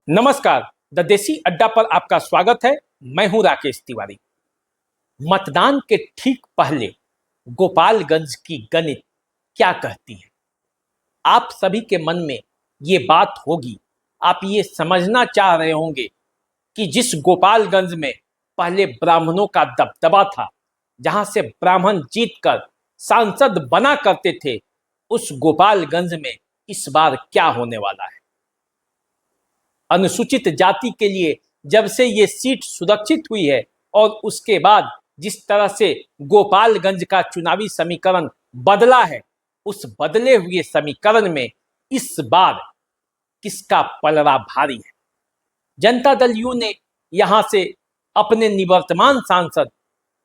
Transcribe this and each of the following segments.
नमस्कार। द देसी अड्डा पर आपका स्वागत है। मैं हूं राकेश तिवारी। मतदान के ठीक पहले गोपालगंज की गणित क्या कहती है? आप सभी के मन में ये बात होगी। आप ये समझना चाह रहे होंगे कि जिस गोपालगंज में पहले ब्राह्मणों का दबदबा था, जहां से ब्राह्मण जीतकर सांसद बना करते थे, उस गोपालगंज में इस बार क्या होने वाला है? अनुसूचित जाति के लिए जब से ये सीट सुरक्षित हुई है और उसके बाद जिस तरह से गोपालगंज का चुनावी समीकरण बदला है, उस बदले हुए समीकरण में इस बार किसका पलड़ा भारी है? जनता दल यू ने यहां से अपने निवर्तमान सांसद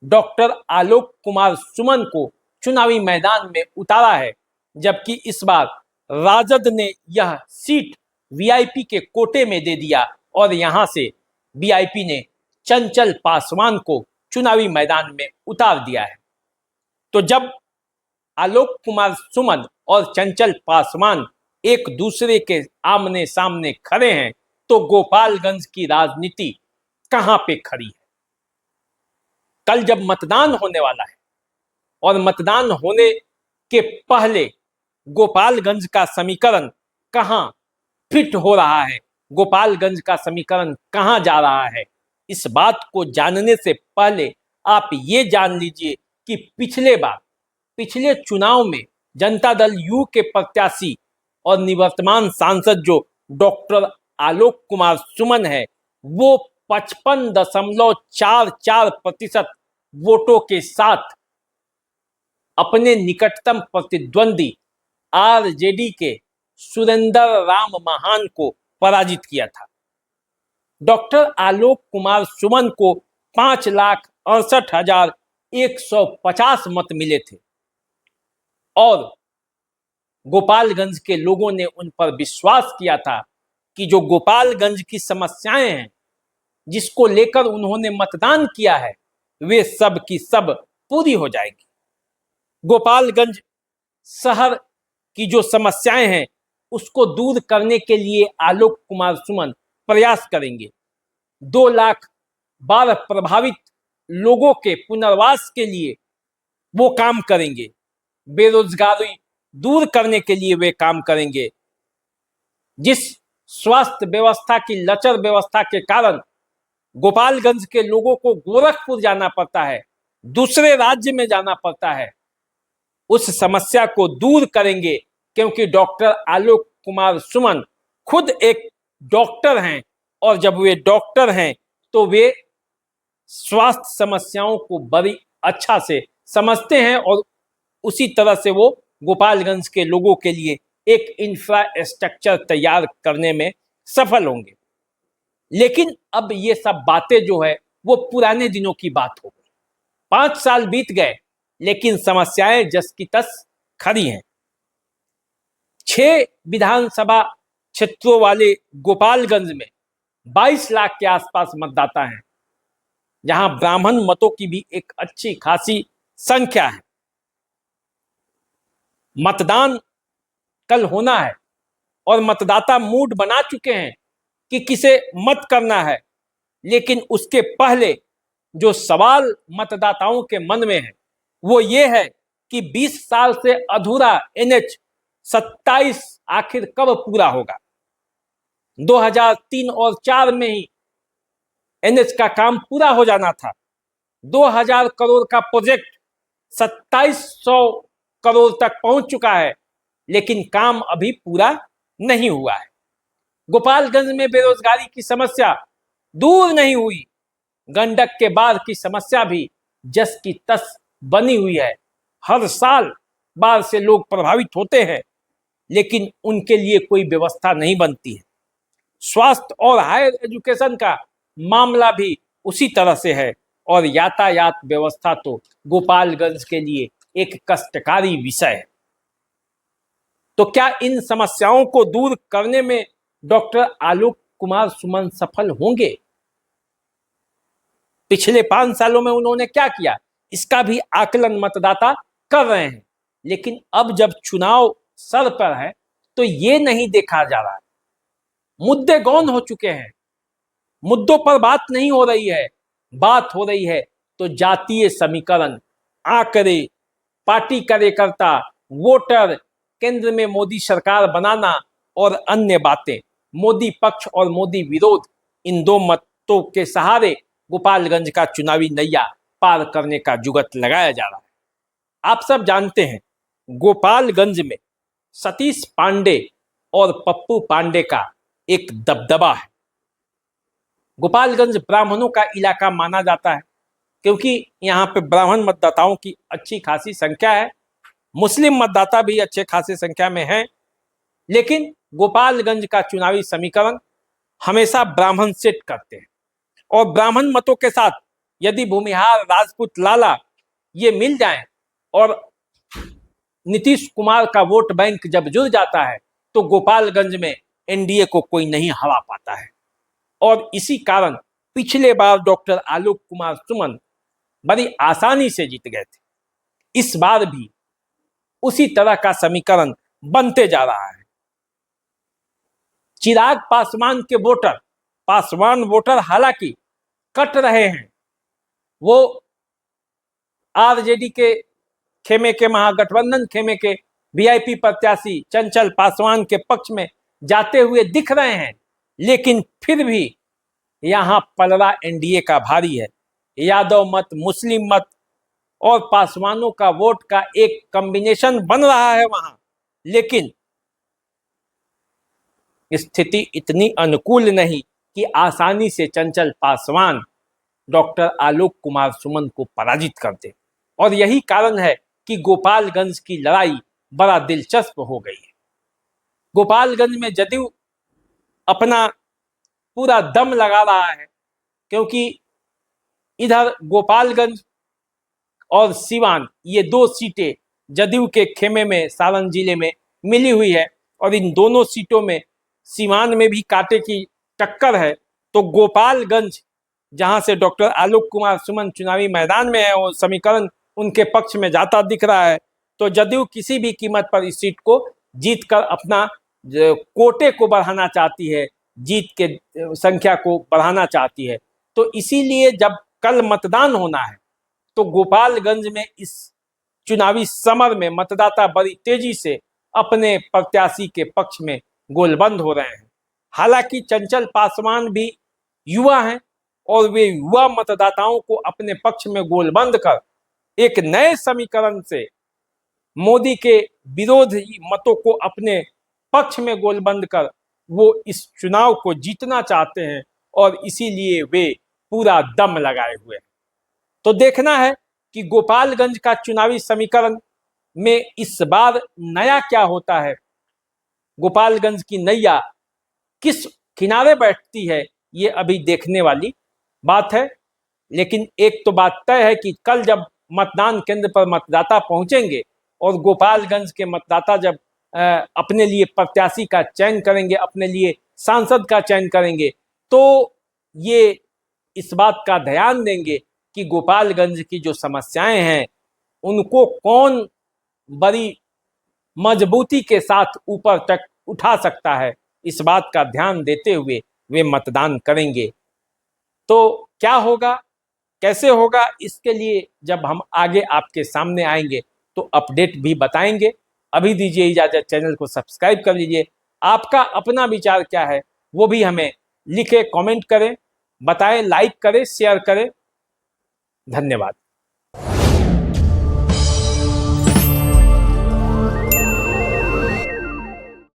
डॉक्टर आलोक कुमार सुमन को चुनावी मैदान में उतारा है, जबकि इस बार राजद ने यह सीट वीआईपी के कोटे में दे दिया और यहां से वीआईपी ने चंचल पासवान को चुनावी मैदान में उतार दिया है। तो जब आलोक कुमार सुमन और चंचल पासवान एक दूसरे के आमने सामने खड़े हैं, तो गोपालगंज की राजनीति कहां पे खड़ी है? कल जब मतदान होने वाला है और मतदान होने के पहले गोपालगंज का समीकरण कहां फिट हो रहा है, गोपालगंज का समीकरण कहां जा रहा है, इस बात को जानने से पहले आप ये जान लीजिए कि पिछले चुनाव में जनता दल यू के प्रत्याशी और निवर्तमान सांसद जो डॉक्टर आलोक कुमार सुमन है, वो 55.44% वोटों के साथ अपने निकटतम प्रतिद्वंदी आरजेडी के सुरेंद्र राम महान को पराजित किया था। डॉक्टर आलोक कुमार सुमन को 5,68,150 मत मिले थे और गोपालगंज के लोगों ने उन पर विश्वास किया था कि जो गोपालगंज की समस्याएं हैं, जिसको लेकर उन्होंने मतदान किया है, वे सब की सब पूरी हो जाएगी। गोपालगंज शहर की जो समस्याएं हैं, उसको दूर करने के लिए आलोक कुमार सुमन प्रयास करेंगे। 2,12,000 प्रभावित लोगों के पुनर्वास के लिए वो काम करेंगे। बेरोजगारी दूर करने के लिए वे काम करेंगे। जिस स्वास्थ्य व्यवस्था की लचर व्यवस्था के कारण गोपालगंज के लोगों को गोरखपुर जाना पड़ता है, दूसरे राज्य में जाना पड़ता है, उस समस्या को दूर करेंगे, क्योंकि डॉक्टर आलोक कुमार सुमन खुद एक डॉक्टर हैं और जब वे डॉक्टर हैं तो वे स्वास्थ्य समस्याओं को बड़ी अच्छा से समझते हैं और उसी तरह से वो गोपालगंज के लोगों के लिए एक इंफ्रास्ट्रक्चर तैयार करने में सफल होंगे। लेकिन अब ये सब बातें जो है वो पुराने दिनों की बात हो गई। 5 साल बीत गए, लेकिन समस्याएं जस की तस खड़ी हैं। 6 विधानसभा क्षेत्रों वाले गोपालगंज में 22 लाख के आसपास मतदाता हैं, जहां ब्राह्मण मतों की भी एक अच्छी खासी संख्या है। मतदान कल होना है और मतदाता मूड बना चुके हैं कि किसे मत करना है, लेकिन उसके पहले जो सवाल मतदाताओं के मन में है वो ये है कि 20 साल से अधूरा NH-27 आखिर कब पूरा होगा? 2003 और 4 में ही NH का काम पूरा हो जाना था। 2,000 करोड़ का प्रोजेक्ट 2,700 करोड़ तक पहुंच चुका है, लेकिन काम अभी पूरा नहीं हुआ है। गोपालगंज में बेरोजगारी की समस्या दूर नहीं हुई। गंडक के बाढ़ की समस्या भी जस की तस बनी हुई है। हर साल बाढ़ से लोग प्रभावित होते हैं, लेकिन उनके लिए कोई व्यवस्था नहीं बनती है। स्वास्थ्य और हायर एजुकेशन का मामला भी उसी तरह से है और यातायात व्यवस्था तो गोपालगंज के लिए एक कष्टकारी विषय है। तो क्या इन समस्याओं को दूर करने में डॉक्टर आलोक कुमार सुमन सफल होंगे? पिछले 5 सालों में उन्होंने क्या किया, इसका भी आकलन मतदाता कर रहे हैं। लेकिन अब जब चुनाव सर पर है तो ये नहीं देखा जा रहा है मुद्दे गौन हो चुके हैं, मुद्दों पर बात नहीं हो रही है। बात हो रही है तो जातीय समीकरण, आंकड़े, पार्टी कार्यकर्ता, वोटर, केंद्र में मोदी सरकार बनाना और अन्य बातें। मोदी पक्ष और मोदी विरोध, इन दो मतों के सहारे गोपालगंज का चुनावी नैया पार करने का जुगत लगाया जा रहा है। आप सब जानते हैं गोपालगंज में सतीश पांडे और पप्पू पांडे का एक दबदबा है। गोपालगंज ब्राह्मणों का इलाका माना जाता है क्योंकि यहाँ पे ब्राह्मण मतदाताओं की अच्छी खासी संख्या है, मुस्लिम मतदाता भी अच्छे खासी संख्या में हैं, लेकिन गोपालगंज का चुनावी समीकरण हमेशा ब्राह्मण सेट करते हैं और ब्राह्मण मतों के साथ यदि भूमिहार, राजपूत, लाला ये मिल जाएं और नीतीश कुमार का वोट बैंक जब जुड़ जाता है तो गोपालगंज में एनडीए को कोई नहीं हरा पाता है। और इसी कारण पिछले बार डॉक्टर आलोक कुमार सुमन बड़ी आसानी से जीत गए थे। इस बार भी उसी तरह का समीकरण बनते जा रहा है। चिराग पासवान वोटर हालांकि कट रहे हैं, वो आरजेडी के खेमे के, महागठबंधन खेमे के वीआईपी प्रत्याशी चंचल पासवान के पक्ष में जाते हुए दिख रहे हैं, लेकिन फिर भी यहां पलड़ा एनडीए का भारी है। यादव मत, मुस्लिम मत और पासवानों का वोट का एक कॉम्बिनेशन बन रहा है वहां, लेकिन स्थिति इतनी अनुकूल नहीं कि आसानी से चंचल पासवान डॉक्टर आलोक कुमार सुमन को पराजित कर दे। और यही कारण है कि गोपालगंज की लड़ाई बड़ा दिलचस्प हो गई है। गोपालगंज में जदयू अपना पूरा दम लगा रहा है क्योंकि इधर गोपालगंज और सिवान, ये दो सीटें जदयू के खेमे में सारण जिले में मिली हुई है और इन दोनों सीटों में सिवान में भी कांटे की टक्कर है। तो गोपालगंज जहां से डॉक्टर आलोक कुमार सुमन चुनावी मैदान में है, वो समीकरण उनके पक्ष में जाता दिख रहा है। तो जदयू किसी भी कीमत पर इस सीट को जीतकर अपना कोटे को बढ़ाना चाहती है, जीत के संख्या को बढ़ाना चाहती है। तो इसीलिए जब कल मतदान होना है तो गोपालगंज में इस चुनावी समर में मतदाता बड़ी तेजी से अपने प्रत्याशी के पक्ष में गोलबंद हो रहे हैं। हालांकि चंचल पासवान भी युवा हैं और वे युवा मतदाताओं को अपने पक्ष में गोलबंद कर एक नए समीकरण से मोदी के विरोधी मतों को अपने पक्ष में गोलबंद कर वो इस चुनाव को जीतना चाहते हैं और इसीलिए वे पूरा दम लगाए हुए हैं। तो देखना है कि गोपालगंज का चुनावी समीकरण में इस बार नया क्या होता है, गोपालगंज की नैया किस किनारे बैठती है, ये अभी देखने वाली बात है। लेकिन एक तो बात तय है कि कल जब मतदान केंद्र पर मतदाता पहुंचेंगे और गोपालगंज के मतदाता जब अपने लिए प्रत्याशी का चयन करेंगे, अपने लिए सांसद का चयन करेंगे, तो ये इस बात का ध्यान देंगे कि गोपालगंज की जो समस्याएं हैं उनको कौन बड़ी मजबूती के साथ ऊपर तक उठा सकता है। इस बात का ध्यान देते हुए वे मतदान करेंगे। तो क्या होगा, कैसे होगा, इसके लिए जब हम आगे आपके सामने आएंगे तो अपडेट भी बताएंगे। अभी दीजिए इजाजत, चैनल को सब्सक्राइब कर लीजिए। आपका अपना विचार क्या है वो भी हमें लिखे, कमेंट करें, बताएं, लाइक करें, शेयर करें। धन्यवाद।